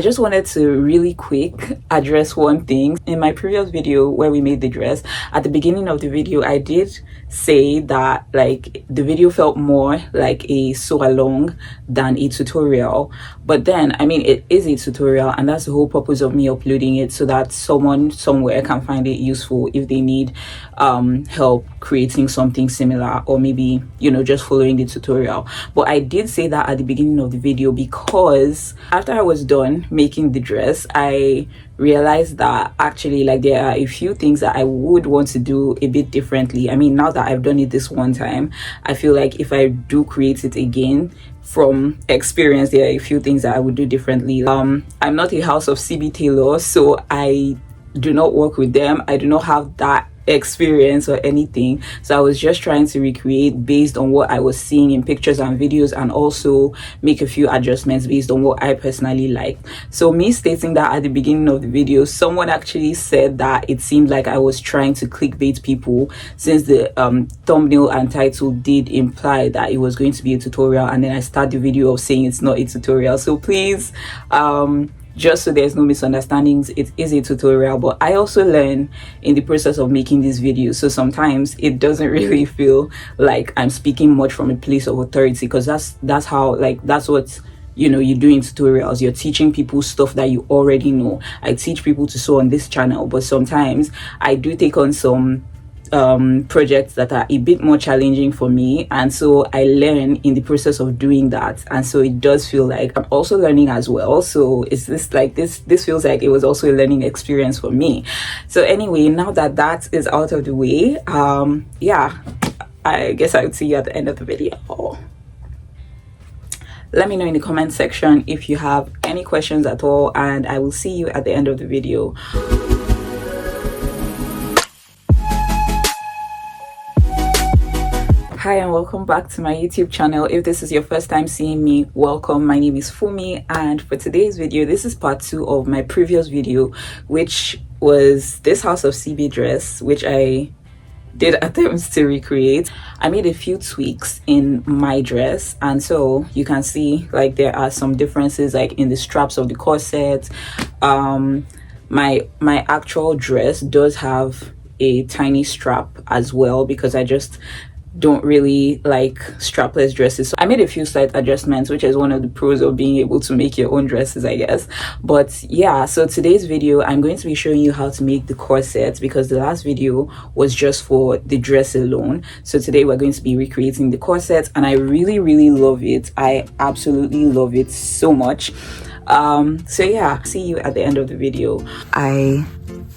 I just wanted to really quick address one thing. In my previous video where we made the dress, at the beginning of the video I did say that like the video felt more like a sew along than a tutorial, but then I mean it is a tutorial, and that's the whole purpose of me uploading it, so that someone somewhere can find it useful if they need help creating something similar, or maybe, you know, just following the tutorial. But I did say that at the beginning of the video because after I was done making the dress, I realized that actually like there are a few things that I would want to do a bit differently. I mean, now that I've done it this one time, I feel like if I do create it again, from experience, there are a few things that I would do differently. I'm not a house of CB tailor, so I do not work with them. I do not have that experience or anything, so I was just trying to recreate based on what I was seeing in pictures and videos, and also make a few adjustments based on what I personally like. So me stating that at the beginning of the video, someone actually said that it seemed like I was trying to clickbait people, since the thumbnail and title did imply that it was going to be a tutorial, and then I start the video of saying it's not a tutorial. So please, just so there's no misunderstandings, it is a tutorial, but I also learn in the process of making these videos, so sometimes it doesn't really feel like I'm speaking much from a place of authority, because that's how, like, that's what, you know, you do in tutorials. You're teaching people stuff that you already know. I teach people to sew on this channel, but sometimes I do take on some projects that are a bit more challenging for me, and so I learn in the process of doing that, and so it does feel like I'm also learning as well. So it's this like this feels like it was also a learning experience for me. So anyway, now that that is out of the way, yeah, I guess I would see you at the end of the video. Let me know in the comment section if you have any questions at all, and I will see you at the end of the video. Hi and welcome back to my YouTube channel. If this is your first time seeing me, welcome. My name is Fumi, and for today's video, this is part 2 of my previous video, which was this House of CB dress, which I did attempts to recreate. I made a few tweaks in my dress, and so you can see like there are some differences like in the straps of the corset. My actual dress does have a tiny strap as well, because I just don't really like strapless dresses. So I made a few slight adjustments, which is one of the pros of being able to make your own dresses, I guess. But yeah, so today's video I'm going to be showing you how to make the corset, because the last video was just for the dress alone. So today we're going to be recreating the corset, and I really love it. I absolutely love it so much. So yeah, see you at the end of the video. I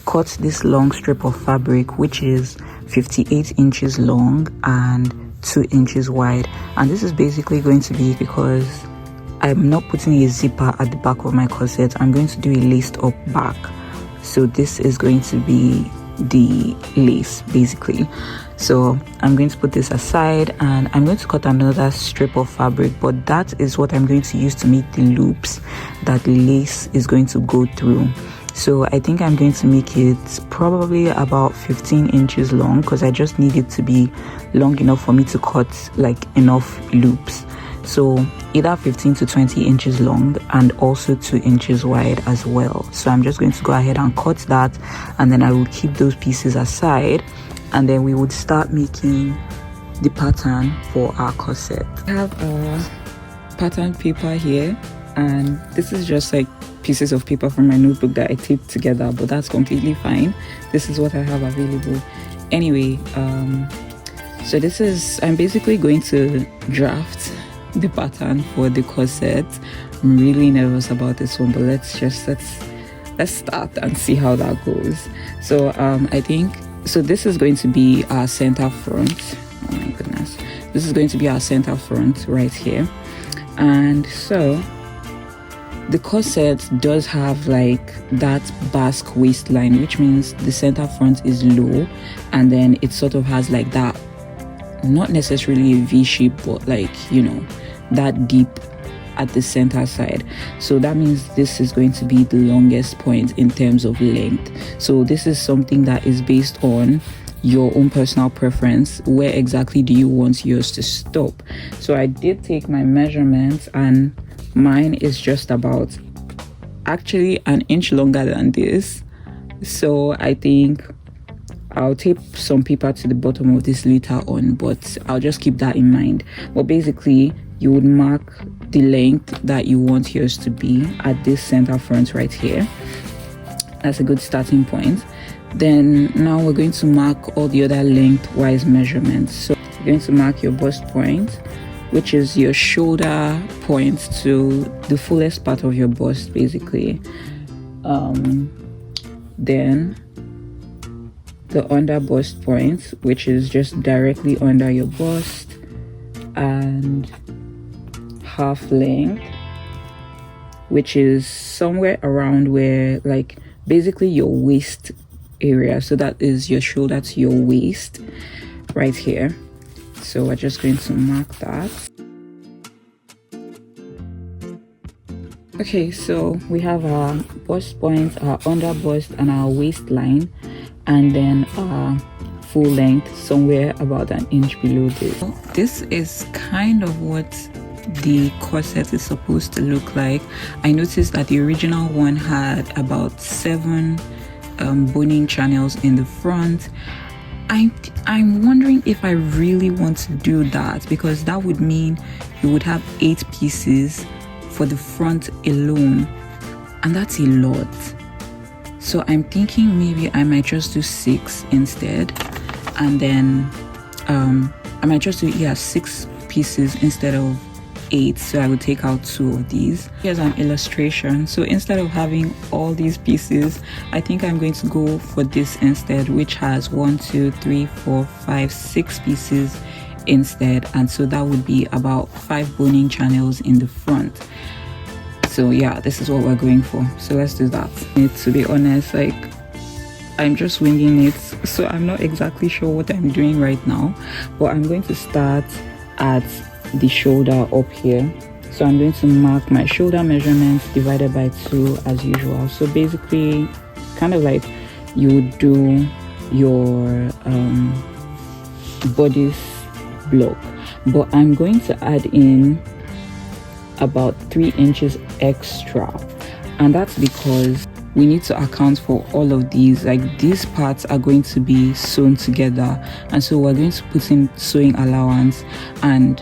cut this long strip of fabric, which is 58 inches long and 2 inches wide, and this is basically going to be, because I'm not putting a zipper at the back of my corset, I'm going to do a laced up back. So this is going to be the lace basically. So I'm going to put this aside, and I'm going to cut another strip of fabric, but that is what I'm going to use to make the loops that the lace is going to go through. So I think I'm going to make it probably about 15 inches long, because I just need it to be long enough for me to cut like enough loops. So either 15 to 20 inches long and also 2 inches wide as well. So I'm just going to go ahead and cut that, and then I will keep those pieces aside, and then we would start making the pattern for our corset. I have a pattern paper here, and this is just like pieces of paper from my notebook that I taped together, but that's completely fine. This is what I have available anyway. So this is, I'm basically going to draft the pattern for the corset. I'm really nervous about this one, but let's start and see how that goes. So I think, so this is going to be our center front. Oh my goodness, this is going to be our center front right here. And so the corset does have like that basque waistline, which means the center front is low, and then it sort of has like that, not necessarily a V shape, but like, you know, that deep at the center side. So that means this is going to be the longest point in terms of length. So this is something that is based on your own personal preference. Where exactly do you want yours to stop? So I did take my measurements, and mine is just about actually an inch longer than this, so I think I'll tape some paper to the bottom of this later on, but I'll just keep that in mind. But basically, you would mark the length that you want yours to be at this center front right here. That's a good starting point. Then now we're going to mark all the other lengthwise measurements. So you're going to mark your bust point, which is your shoulder point to the fullest part of your bust, basically. Then the under bust point, which is just directly under your bust, and half length, which is somewhere around where, like, basically your waist area. So that is your shoulder to your waist right here. So we're just going to mark that. Okay, so we have our bust point, our under bust, and our waistline, and then our full length somewhere about an inch below this. This is kind of what the corset is supposed to look like. I noticed that the original one had about 7 boning channels in the front. I'm wondering if I really want to do that, because that would mean you would have 8 pieces for the front alone, and that's a lot. So I'm thinking maybe I might just do 6 instead, and then I might just do 6 pieces instead of 8. So I would take out 2 of these. Here's an illustration. So instead of having all these pieces, I think I'm going to go for this instead, which has 1 2 3 4 5 6 pieces instead, and so that would be about 5 boning channels in the front. So yeah, this is what we're going for. So let's do that. To be honest, like, I'm just winging it, so I'm not exactly sure what I'm doing right now, but I'm going to start at the shoulder up here. So I'm going to mark my shoulder measurements divided by 2 as usual. So basically, kind of like you would do your bodice block, but I'm going to add in about 3 inches extra, and that's because we need to account for all of these. Like, these parts are going to be sewn together, and so we're going to put in sewing allowance, and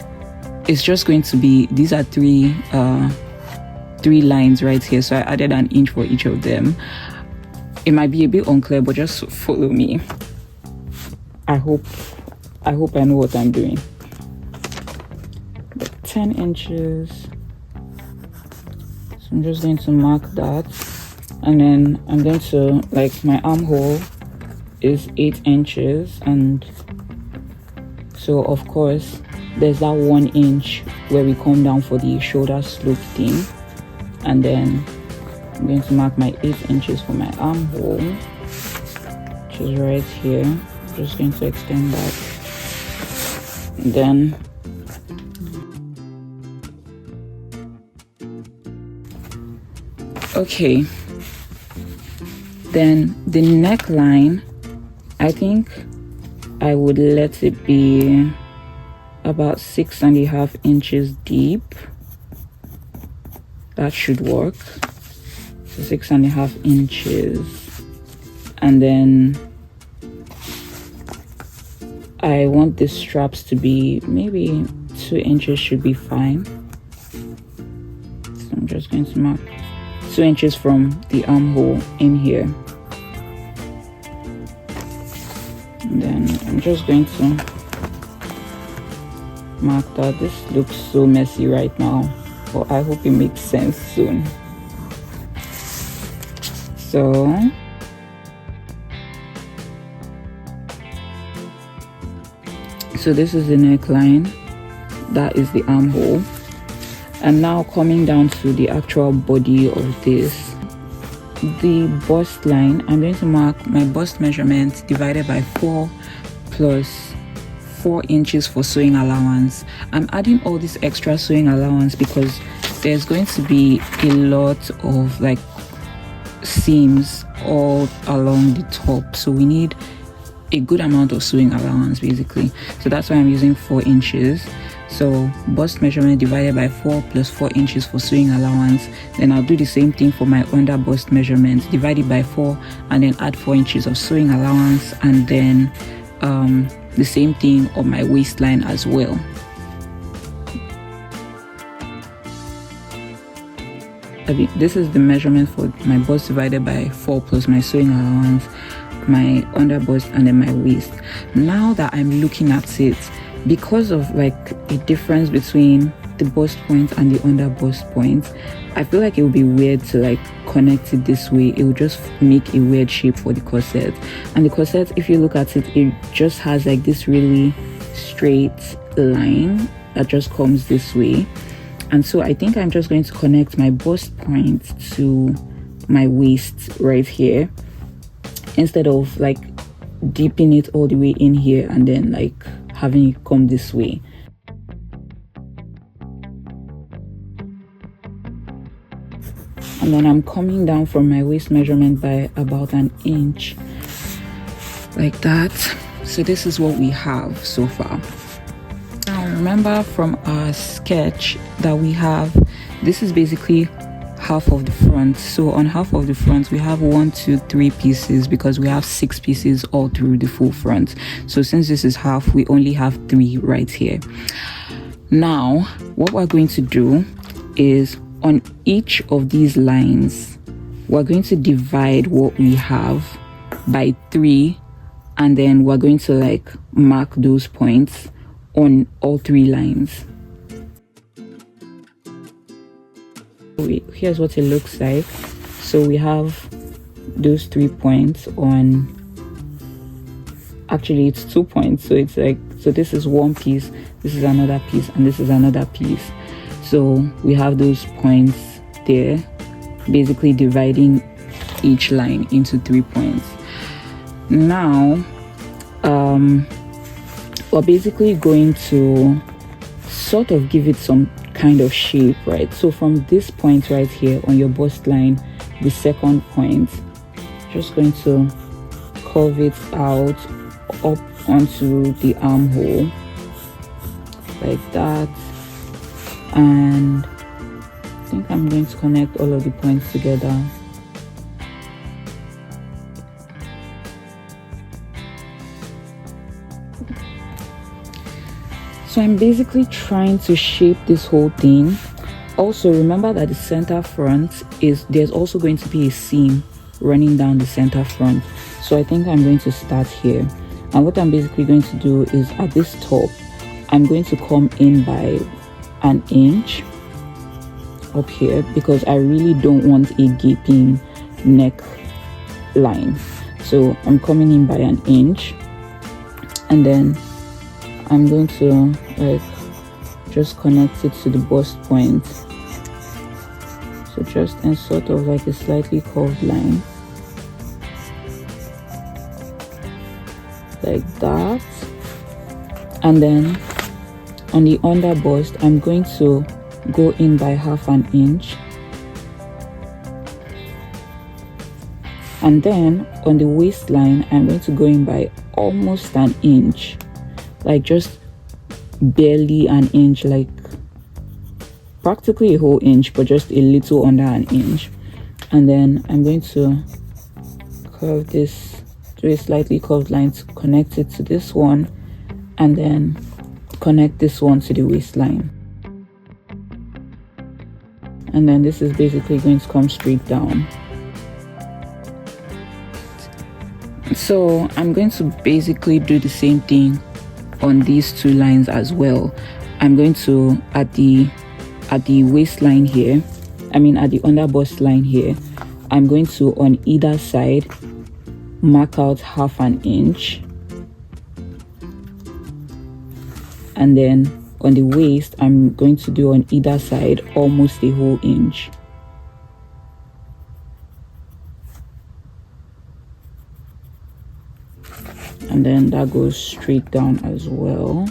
it's just going to be, these are 3 lines right here, so I added an inch for each of them. It might be a bit unclear, but just follow me. I hope I know what I'm doing. But 10 inches, so I'm just going to mark that, and then I'm going to, like, my armhole is 8 inches, and so of course there's that 1 inch where we come down for the shoulder slope thing, and then I'm going to mark my 8 inches for my armhole, which is right here. I'm just going to extend that, and then okay, then the neckline, I think I would let it be about 6.5 inches deep. That should work. So 6.5 inches, and then I want the straps to be maybe 2 inches should be fine. So I'm just going to mark 2 inches from the armhole in here, and then I'm just going to mark that. This looks so messy right now, but I hope it makes sense soon. So this is the neckline, that is the armhole, and now coming down to the actual body of this, the bust line, I'm going to mark my bust measurement divided by 4 plus 4 inches for sewing allowance. I'm adding all this extra sewing allowance because there's going to be a lot of, like, seams all along the top, so we need a good amount of sewing allowance basically. So that's why I'm using 4 inches. So bust measurement divided by 4 plus 4 inches for sewing allowance. Then I'll do the same thing for my under bust measurement, divide it by 4 and then add 4 inches of sewing allowance, and then the same thing on my waistline as well. This is the measurement for my bust divided by 4 plus my sewing allowance, my under bust, and then my waist. Now that I'm looking at it, because of like a difference between the bust point and the under bust point, I feel like it would be weird to like connect it this way. It would just make a weird shape for the corset. And the corset, if you look at it, it just has like this really straight line that just comes this way. And so I think I'm just going to connect my bust point to my waist right here, instead of like dipping it all the way in here and then like having it come this way. And then I'm coming down from my waist measurement by about an inch, like that. So this is what we have so far. Now remember from our sketch that we have, this is basically half of the front. So on half of the front we have 1, 2, 3 pieces, because we have 6 pieces all through the full front. So since this is half, we only have 3 right here. Now what we're going to do is, on each of these lines, we're going to divide what we have by 3, and then we're going to like mark those points on all 3 lines. Here's what it looks like. So we have those 3 points on, actually it's 2 points, so it's like, so this is one piece, this is another piece, and this is another piece. So we have those points there, basically dividing each line into 3 points. Now we're basically going to sort of give it some kind of shape, right? So from this point right here on your bust line, the second point, just going to curve it out up onto the armhole like that. And I think I'm going to connect all of the points together. So I'm basically trying to shape this whole thing. Also remember that the center front is, there's also going to be a seam running down the center front. So I think I'm going to start here, and what I'm basically going to do is, at this top, I'm going to come in by an inch up here, because I really don't want a gaping neck line. So I'm coming in by an inch, and then I'm going to like just connect it to the bust point. So just in sort of like a slightly curved line like that. And then on the under bust, I'm going to go in by half an inch, and then on the waistline I'm going to go in by almost an inch, like just barely an inch, like practically a whole inch, but just a little under an inch. And then I'm going to curve this to a slightly curved line to connect it to this one, and then connect this one to the waistline. And then this is basically going to come straight down. So I'm going to basically do the same thing on these 2 lines as well. I'm going to, at the waistline here, I mean at the under bust line here, I'm going to on either side mark out half an inch, and then on the waist I'm going to do on either side almost a whole inch. And then that goes straight down as well.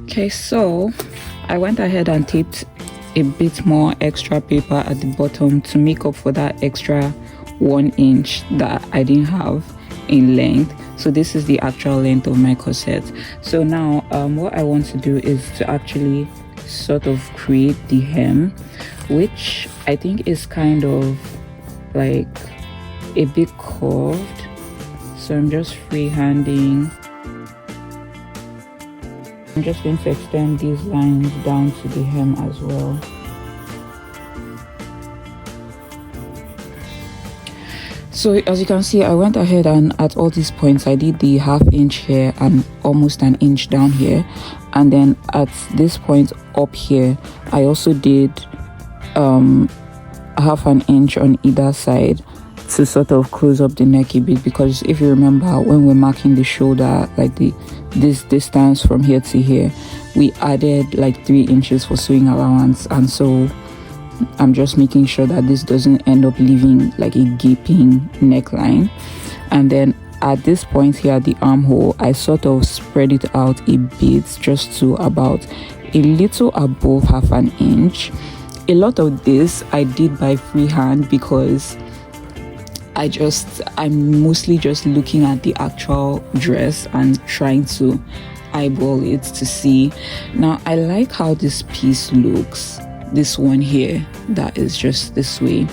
Okay, so I went ahead and taped a bit more extra paper at the bottom to make up for that extra 1 inch that I didn't have in length. So this is the actual length of my corset. So now what I want to do is to actually sort of create the hem, which I think is kind of like a bit curved. So I'm just freehanding. I'm just going to extend these lines down to the hem as well. So as you can see, I went ahead and at all these points I did the 1/2 inch here and almost 1 inch down here, and then at this point up here I also did 1/2 inch on either side to sort of close up the neck a bit, because if you remember when we're marking the shoulder, like this distance from here to here, we added like 3 inches for sewing allowance, and so I'm just making sure that this doesn't end up leaving like a gaping neckline. And then at this point here at the armhole, I sort of spread it out a bit just to about a little above 1/2 inch. A lot of this I did by freehand because I'm mostly just looking at the actual dress and trying to eyeball it to see. Now I like how this piece looks, this one here that is just this way,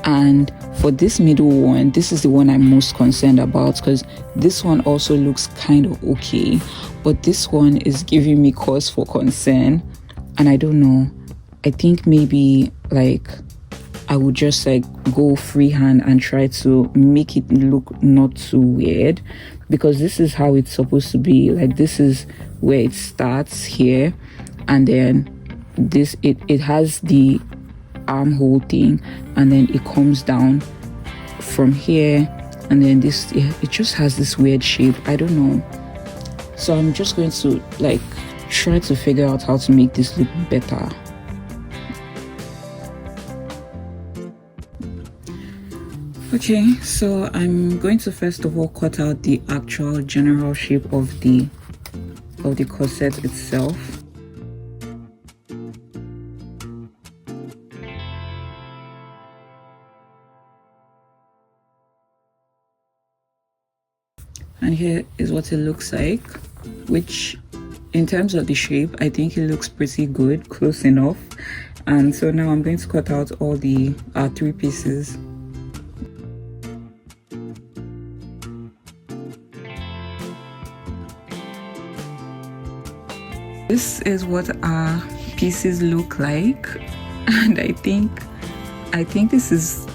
and for this middle one, this is the one I'm most concerned about, because this one also looks kind of okay, but this one is giving me cause for concern. And I don't know, I think maybe like I would just like go freehand and try to make it look not too weird, because this is how it's supposed to be. Like this is where it starts here, and then this it has the armhole thing, and then it comes down from here, and then this it just has this weird shape. I don't know, so I'm just going to like try to figure out how to make this look better. Okay, so I'm going to first of all cut out the actual general shape of the corset itself. And here is what it looks like, which in terms of the shape, I think it looks pretty good, close enough. And so now I'm going to cut out all the 3 pieces. This is what our pieces look like, and I think this is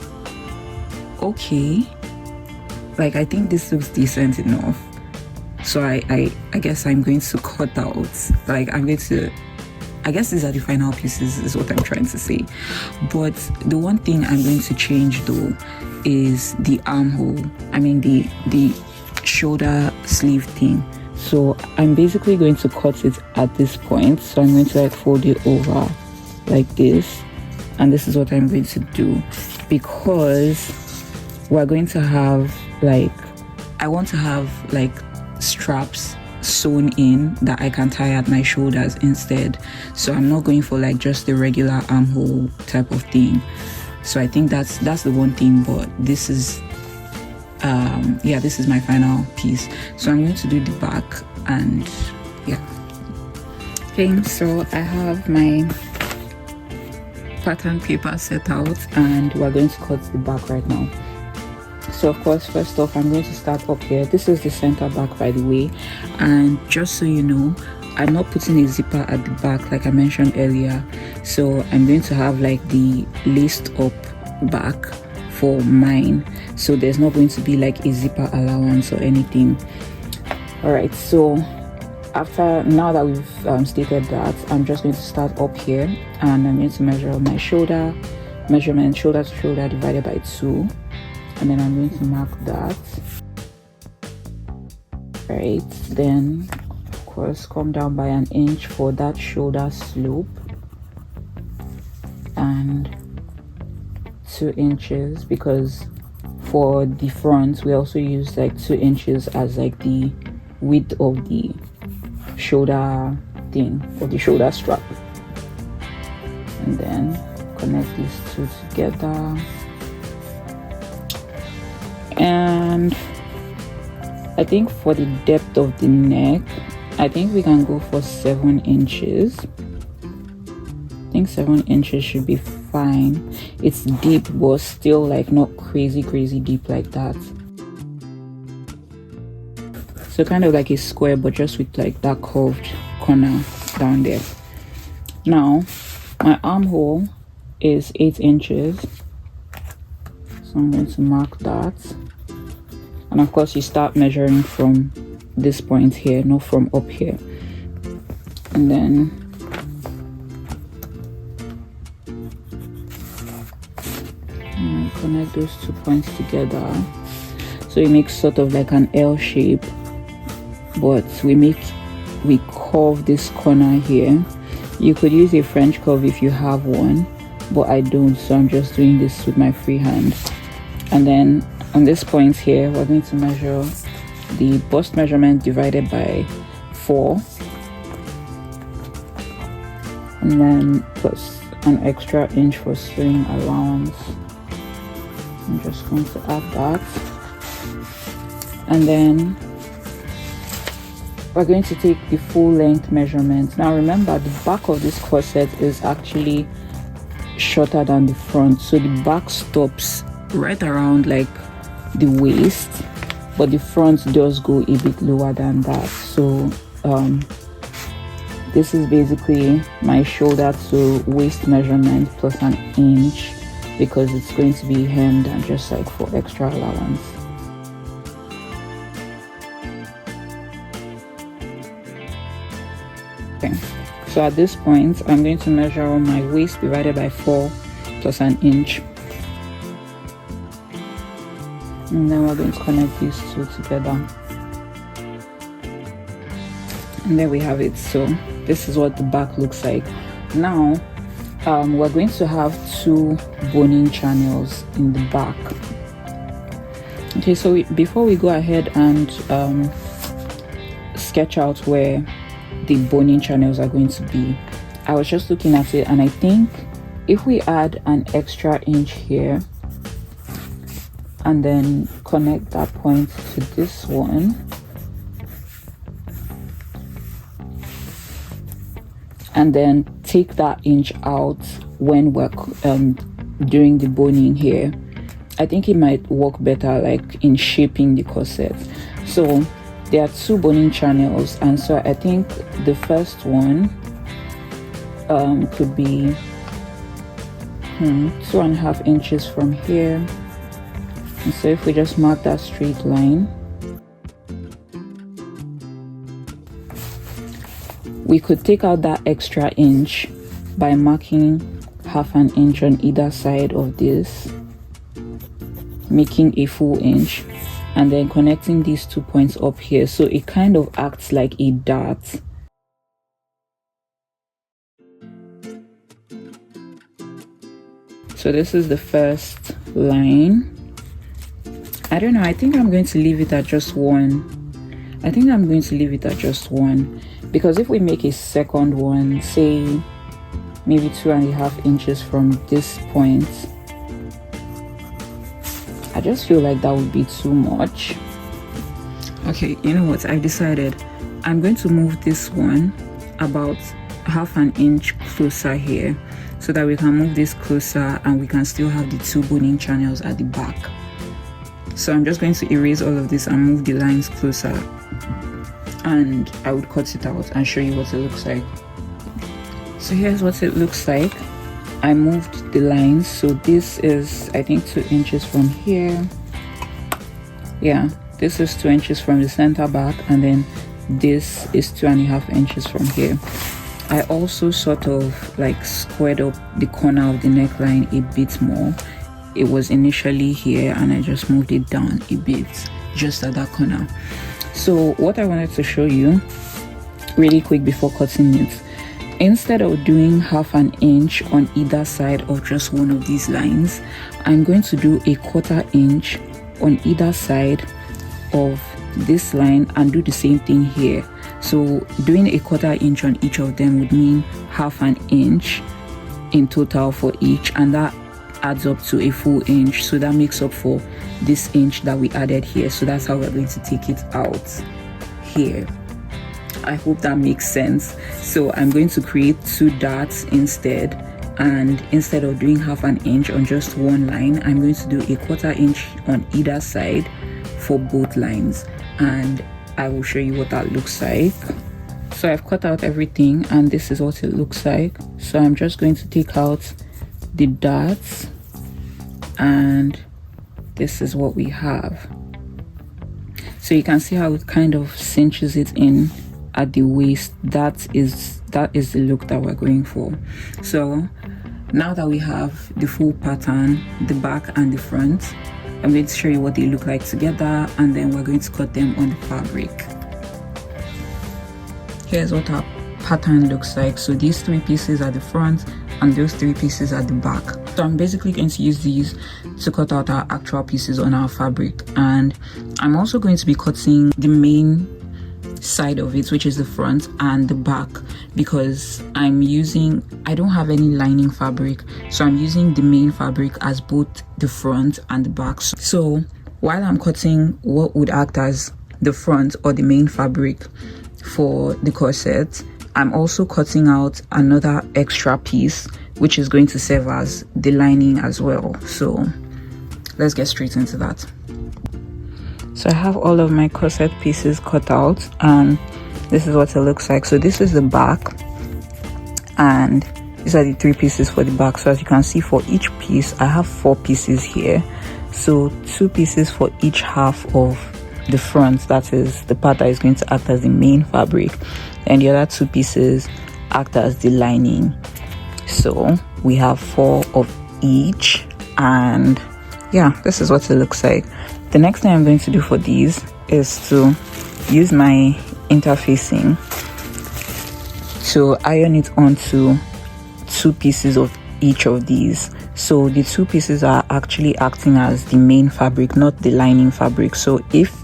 okay. Like I think this looks decent enough. So I guess I'm going to cut out, like I guess these are the final pieces is what I'm trying to say. But the one thing I'm going to change though is the armhole, I mean the shoulder sleeve thing. So I'm basically going to cut it at this point. So I'm going to like fold it over like this, and this is what I'm going to do, because we're going to have like, I want to have like straps sewn in that I can tie at my shoulders instead. So I'm not going for like just the regular armhole type of thing. So I think that's the one thing. But this is yeah, this is my final piece. So I'm going to do the back, and yeah. Okay, so I have my pattern paper set out, and we're going to cut the back right now. So of course, first off, I'm going to start up here. This is the center back, by the way, and just so you know, I'm not putting a zipper at the back like I mentioned earlier. So I'm going to have like the laced up back for mine, so there's not going to be like a zipper allowance or anything. All right, so now that we've stated that, I'm just going to start up here, and I'm going to measure my shoulder to shoulder divided by 2, and then I'm going to mark that. Right, then of course come down by 1 inch for that shoulder slope, and 2 inches, because for the front we also use like 2 inches as like the width of the shoulder thing, or the shoulder strap. and then connect these two together. And I think for the depth of the neck, I think we can go for 7 inches. I think 7 inches should be fine. It's deep, but still like not crazy deep like that. So kind of like a square, but just with like that curved corner down there. Now my armhole is 8 inches, so I'm going to mark that. And of course you start measuring from this point here, not from up here. And then connect those 2 points together, so it makes sort of like an L shape, but we curve this corner here. You could use a French curve if you have one, but I don't, so I'm just doing this with my free hand. And then on this point here, we're going to measure the bust measurement divided by 4, and then plus an extra inch for sewing allowance. I'm just going to add that, and then we're going to take the full length measurement. Now remember, the back of this corset is actually shorter than the front, so the back stops right around like the waist, but the front does go a bit lower than that. So this is basically my shoulder to waist measurement plus an inch, because it's going to be hemmed and just like for extra allowance. Okay, so at this point I'm going to measure my waist divided by 4 plus an inch, and then we're going to connect these two together, and there we have it. So this is what the back looks like. Now we're going to have 2 boning channels in the back. Okay, so before we go ahead and sketch out where the boning channels are going to be, I was just looking at it, and I think if we add an extra inch here and then connect that point to this one, and then take that inch out when we're doing the boning here, I think it might work better like in shaping the corset. So there are 2 boning channels, and so I think the first one could be 2.5 inches from here. And so if we just mark that straight line, we could take out that extra inch by marking 0.5 inch on either side of this, making a full inch, and then connecting these 2 points up here, so it kind of acts like a dart. So this is the first line. I don't know, I think I'm going to leave it at just 1. I think I'm going to leave it at just 1, because if we make a second one, say maybe 2.5 inches from this point, I just feel like that would be too much. Okay, you know what, I've decided I'm going to move this one about 0.5 inch closer here, so that we can move this closer and we can still have the 2 boning channels at the back. So I'm just going to erase all of this and move the lines closer, and I would cut it out and show you what it looks like. So here's what it looks like. I moved the lines, so this is I think 2 inches from here. Yeah, this is 2 inches from the center back, and then this is 2.5 inches from here. I also sort of like squared up the corner of the neckline a bit more. It was initially here and I just moved it down a bit just at that corner. So what I wanted to show you really quick before cutting it, instead of doing 0.5 inch on either side of just one of these lines, I'm going to do a 1/4 inch on either side of this line and do the same thing here. So doing a 1/4 inch on each of them would mean 0.5 inch in total for each, and that adds up to a full inch. So that makes up for this inch that we added here. So that's how we're going to take it out here. I hope that makes sense. So I'm going to create 2 darts instead, and instead of doing half an inch on just one line, I'm going to do a 1/4 inch on either side for both lines, and I will show you what that looks like. So I've cut out everything, and this is what it looks like. So I'm just going to take out the darts, and this is what we have. So you can see how it kind of cinches it in at the waist. That is the look that we're going for. So now that we have the full pattern, the back and the front, I'm going to show you what they look like together, and then we're going to cut them on the fabric. Here's what our pattern looks like. So these 3 pieces at the front and those 3 pieces at the back. So I'm basically going to use these to cut out our actual pieces on our fabric, and I'm also going to be cutting the main side of it, which is the front and the back, because I don't have any lining fabric, so I'm using the main fabric as both the front and the back. So while I'm cutting what would act as the front or the main fabric for the corset, I'm also cutting out another extra piece which is going to serve as the lining as well. So let's get straight into that. So I have all of my corset pieces cut out, and this is what it looks like. So this is the back, and these are the 3 pieces for the back. So as you can see, for each piece I have 4 pieces here, so 2 pieces for each half of the front, that is the part that is going to act as the main fabric, and the other 2 pieces act as the lining. So we have 4 of each, and yeah, this is what it looks like. The next thing I'm going to do for these is to use my interfacing to iron it onto 2 pieces of each of these. So the 2 pieces are actually acting as the main fabric, not the lining fabric. So if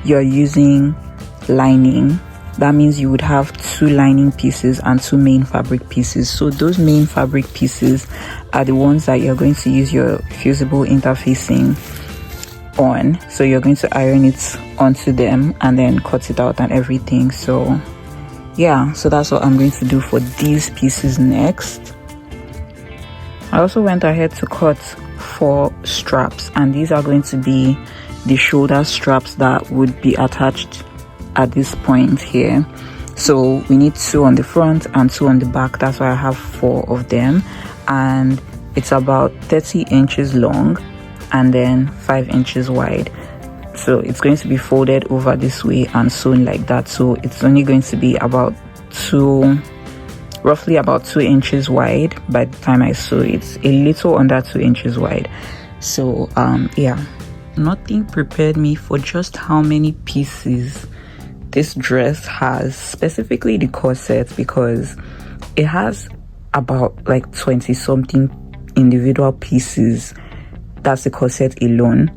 you're using lining, that means you would have 2 lining pieces and 2 main fabric pieces. So those main fabric pieces are the ones that you're going to use your fusible interfacing on. So you're going to iron it onto them and then cut it out and everything. So yeah, so that's what I'm going to do for these pieces next. I also went ahead to cut 4 straps, and these are going to be the shoulder straps that would be attached at this point here. So we need 2 on the front and 2 on the back. That's why I have 4 of them, and it's about 30 inches long and then 5 inches wide. So it's going to be folded over this way and sewn like that. So it's only going to be about roughly about 2 inches wide by the time I sew it, a little under 2 inches wide. So yeah, nothing prepared me for just how many pieces this dress has, specifically the corset, because it has about like 20 something individual pieces. That's the corset alone.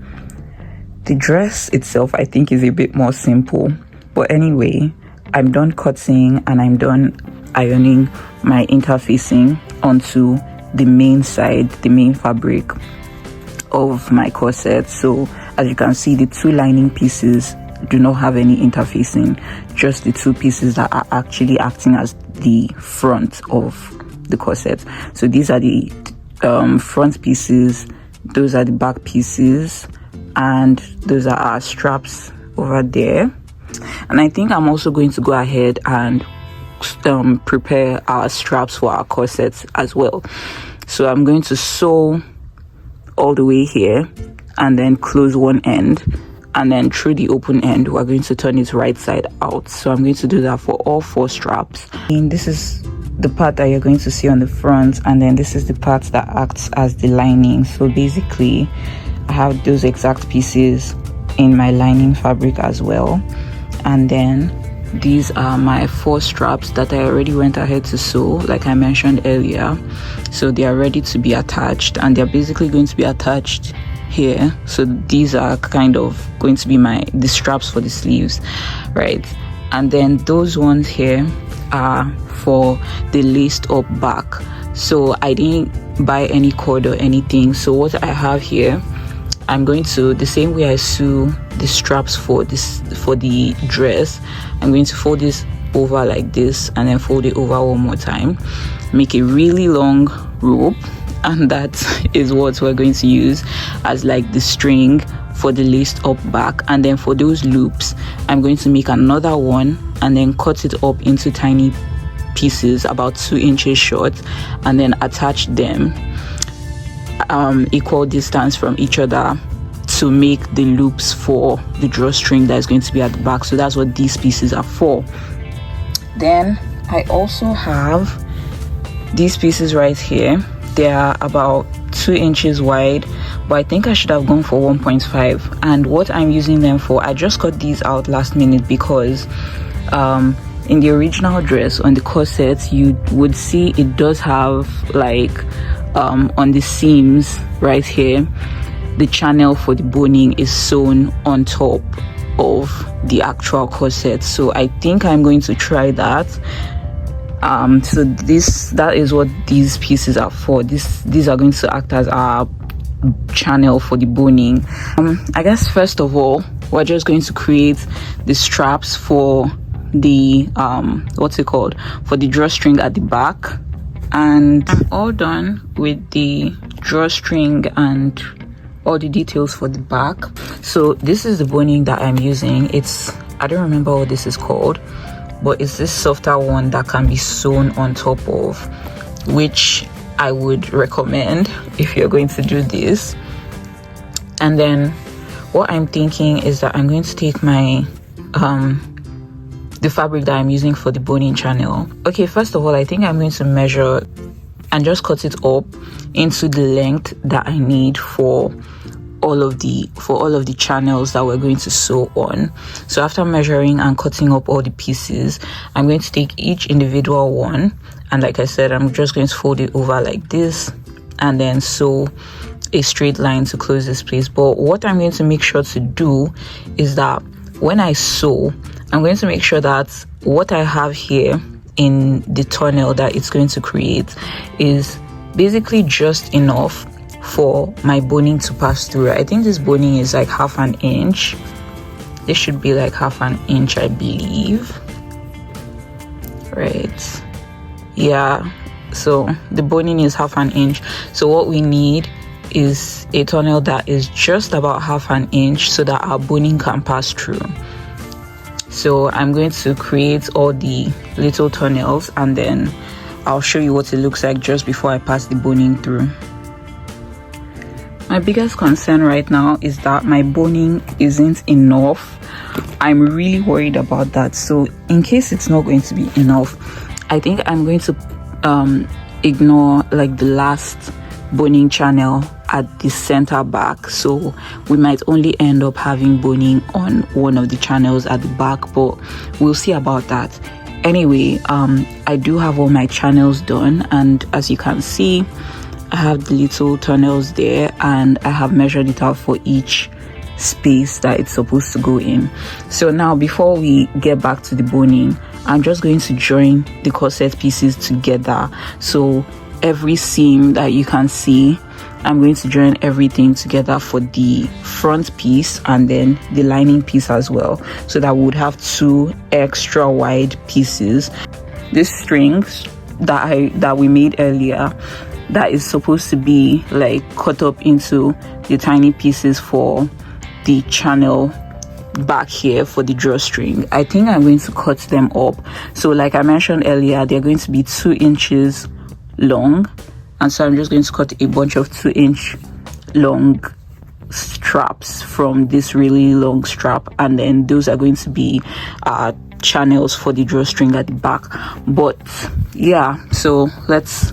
The dress itself, I think, is a bit more simple, but anyway, I'm done cutting and I'm done ironing my interfacing onto the main side, the main fabric of my corset. So as you can see, the 2 lining pieces do not have any interfacing, just the 2 pieces that are actually acting as the front of the corset. So these are the front pieces, those are the back pieces, and those are our straps over there. And I think I'm also going to go ahead and prepare our straps for our corsets as well. So I'm going to sew all the way here and then close one end, and then through the open end we're going to turn it right side out. So I'm going to do that for all 4 straps. And this is the part that you're going to see on the front, and then this is the part that acts as the lining. So basically I have those exact pieces in my lining fabric as well, and then these are my 4 straps that I already went ahead to sew, like I mentioned earlier. So they are ready to be attached, and they're basically going to be attached here. So these are kind of going to be the straps for the sleeves, right? And then those ones here are for the laced up back. So I didn't buy any cord or anything. So what I have here, I'm going to, the same way I sew the straps for the dress, I'm going to fold this over like this and then fold it over one more time, make a really long rope, and that is what we're going to use as like the string for the laced up back. And then for those loops, I'm going to make another one and then cut it up into tiny pieces about 2 inches short, and then attach them equal distance from each other to make the loops for the drawstring that is going to be at the back. So that's what these pieces are for. Then I also have these pieces right here. They are about 2 inches wide, but I think I should have gone for 1.5. And what I'm using them for, I just cut these out last minute because in the original dress, on the corset, you would see it does have like on the seams right here, the channel for the boning is sewn on top of the actual corset. So I think I'm going to try that. So that is what these pieces are for. These are going to act as our channel for the boning. I guess first of all, we're just going to create the straps for the what's it called, for the drawstring at the back. And I'm all done with the drawstring and all the details for the back. So this is the boning that I'm using. I don't remember what this is called, but it's this softer one that can be sewn on top of, which I would recommend if you're going to do this. And then what I'm thinking is that I'm going to take my the fabric that I'm using for the boning channel. Okay, first of all, I think I'm going to measure and just cut it up into the length that I need for all of the channels that we're going to sew on. So after measuring and cutting up all the pieces, I'm going to take each individual one, and like I said, I'm just going to fold it over like this and then sew a straight line to close this place. But what I'm going to make sure to do is that when I sew, I'm going to make sure that what I have here in the tunnel that it's going to create is basically just enough for my boning to pass through. I think this boning is like 1/2 inch. This should be like 1/2 inch, I believe. Right, yeah, so the boning is 1/2 inch. So what we need is a tunnel that is just about 1/2 inch so that our boning can pass through. So I'm going to create all the little tunnels and then I'll show you what it looks like just before I pass the boning through. My biggest concern right now is that my boning isn't enough. I'm really worried about that. So in case it's not going to be enough, I think I'm going to ignore like the last boning channel at the center back, so we might only end up having boning on one of the channels at the back, but we'll see about that. Anyway, I do have all my channels done, and as you can see, I have the little tunnels there and I have measured it out for each space that it's supposed to go in. So now before we get back to the boning, I'm just going to join the corset pieces together. So every seam that you can see, I'm going to join everything together for the front piece and then the lining piece as well, so that we would have 2 extra wide pieces. This strings that we made earlier, that is supposed to be like cut up into the tiny pieces for the channel back here for the drawstring. I think I'm going to cut them up. So like I mentioned earlier, they're going to be 2 inches long, and so I'm just going to cut a bunch of 2-inch long straps from this really long strap, and then those are going to be channels for the drawstring at the back. But yeah, so let's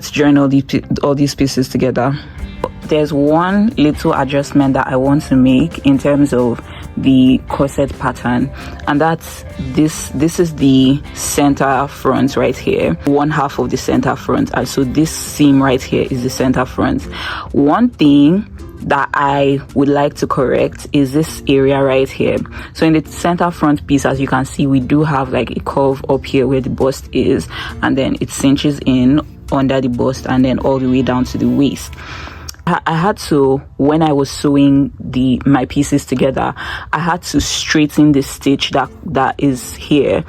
join all these pieces together. There's one little adjustment that I want to make in terms of the corset pattern, and that's this is the center front right here, 1/2 of the center front, and so this seam right here is the center front. One thing that I would like to correct is this area right here. So in the center front piece, as you can see, we do have like a curve up here where the bust is, and then it cinches in under the bust and then all the way down to the waist. I had to, when I was sewing my pieces together, I had to straighten the stitch that is here,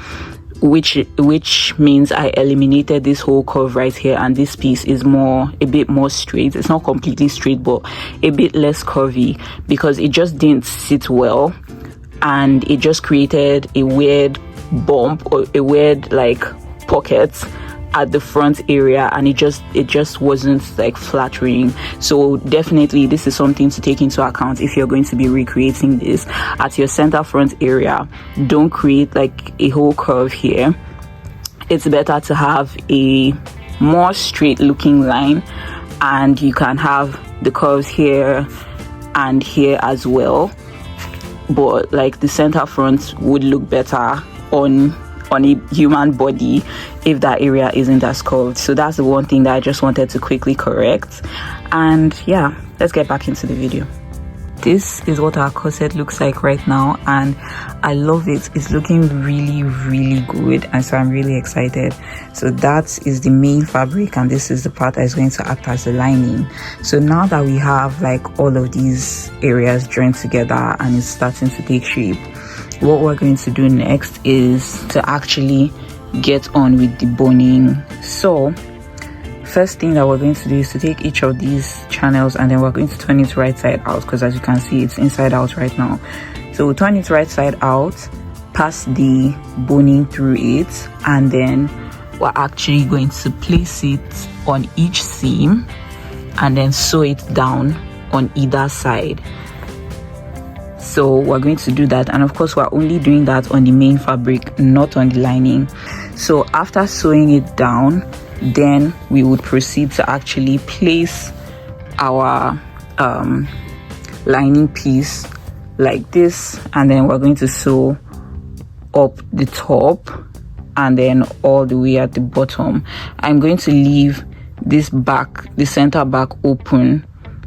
which means I eliminated this whole curve right here, and this piece is a bit more straight. It's not completely straight, but a bit less curvy, because it just didn't sit well, and it just created a weird bump or a weird like pocket at the front area, and it just wasn't like flattering. So definitely this is something to take into account if you're going to be recreating this. At your center front area, don't create like a whole curve here. It's better to have a more straight looking line, and you can have the curves here and here as well, but like the center front would look better on a human body if that area isn't as curved. So that's the one thing that I just wanted to quickly correct. And yeah, let's get back into the video. This is what our corset looks like right now, and I love it. It's looking really, really good, and so I'm really excited. So that is the main fabric, and this is the part that is going to act as the lining. So now that we have like all of these areas joined together and it's starting to take shape, what we're going to do next is to actually get on with the boning. So first thing that we're going to do is to take each of these channels, and then we're going to turn it right side out, because as you can see, it's inside out right now. So we'll turn it right side out, pass the boning through it, and then we're actually going to place it on each seam and then sew it down on either side. So we're going to do that, and of course we're only doing that on the main fabric, not on the lining. So after sewing it down, then we would proceed to actually place our lining piece like this, and then we're going to sew up the top and then all the way at the bottom. I'm going to leave this back, the center back, open,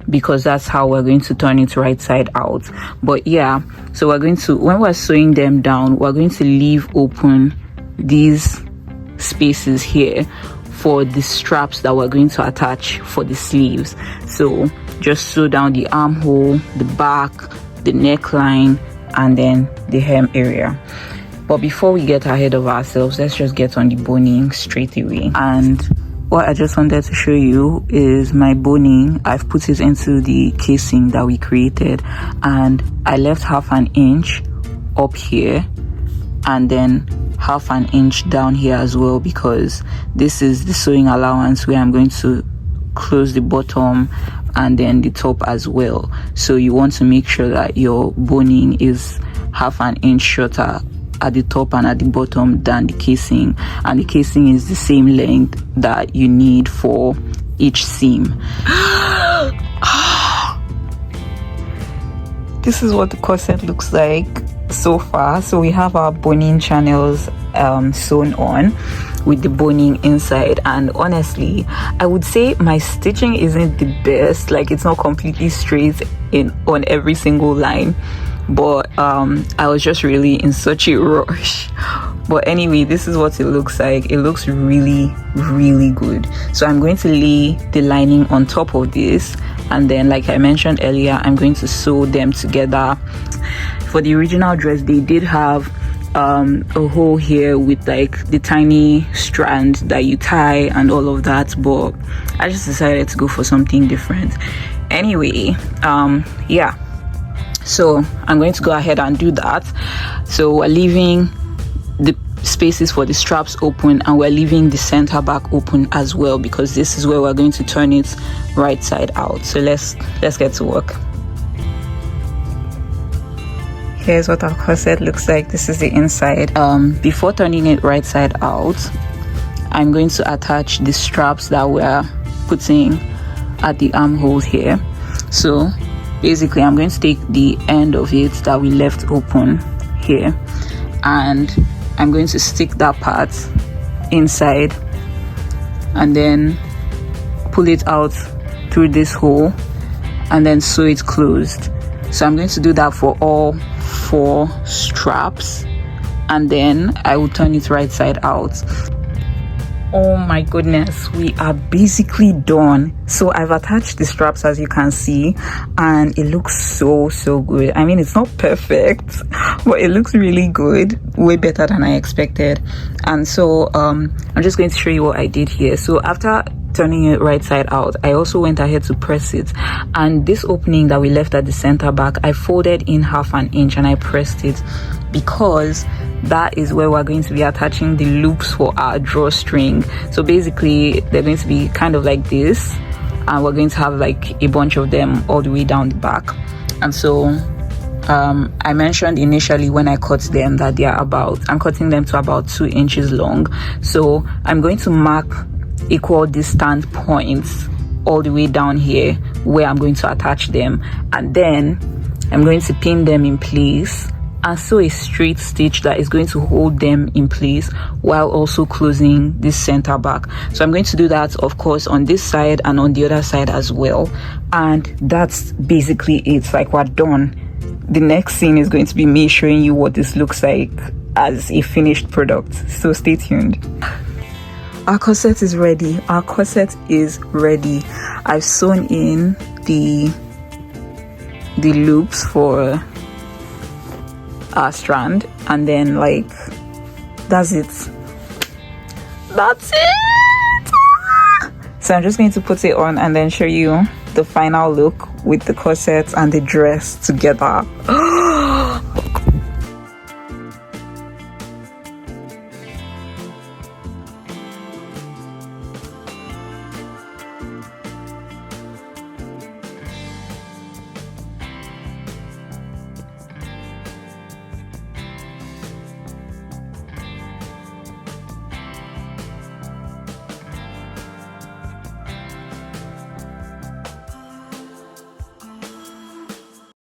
because that's how we're going to turn it right side out. But yeah, so we're going to, when we're sewing them down, we're going to leave open these spaces here for the straps that we're going to attach for the sleeves. So just sew down the armhole, the back, the neckline, and then the hem area. But before we get ahead of ourselves, let's just get on the boning straight away. And what I just wanted to show you is my boning. I've put it into the casing that we created, and I left half an inch up here and then half an inch down here as well, because this is the sewing allowance where I'm going to close the bottom and then the top as well. So you want to make sure that your boning is half an inch shorter at the top and at the bottom than the casing, and the casing is the same length that you need for each seam. This is what the corset looks like so far. So we have our boning channels sewn on with the boning inside, and honestly I would say my stitching isn't the best. Like, it's not completely straight on every single line, but I was just really in such a rush. But anyway, this is what it looks like. It looks really, really good. So I'm going to lay the lining on top of this, and then, like I mentioned earlier, I'm going to sew them together. For the original dress, they did have a hole here with like the tiny strand that you tie and all of that, but I just decided to go for something different. Anyway, yeah, so I'm going to go ahead and do that. So we're leaving the spaces for the straps open, and we're leaving the center back open as well, because this is where we're going to turn it right side out. So let's get to work. Here's what our corset looks like. This is the inside. Before turning it right side out, I'm going to attach the straps that we're putting at the armhole here. So basically, I'm going to take the end of it that we left open here, and I'm going to stick that part inside and then pull it out through this hole, and then sew it closed. So I'm going to do that for all 4 straps, and then I will turn it right side out. Oh my goodness, we are basically done. So I've attached the straps, as you can see, and it looks so good. I mean, it's not perfect, but it looks really good, way better than I expected. And so I'm just going to show you what I did here. So after turning it right side out, I also went ahead to press it, and this opening that we left at the center back, I folded in 1/2 inch and I pressed it, because that is where we're going to be attaching the loops for our drawstring. So basically they're going to be kind of like this, and we're going to have like a bunch of them all the way down the back. And so I mentioned initially when I cut them that I'm cutting them to about 2 inches long. So I'm going to mark equal distance points all the way down here where I'm going to attach them, and then I'm going to pin them in place and sew a straight stitch that is going to hold them in place while also closing this center back. So I'm going to do that, of course, on this side and on the other side as well. And that's basically it. Like, we're done. The next scene is going to be me showing you what this looks like as a finished product, so stay tuned. Our corset is ready. I've sewn in the loops for our strand, and then like that's it. So I'm just going to put it on and then show you the final look with the corset and the dress together.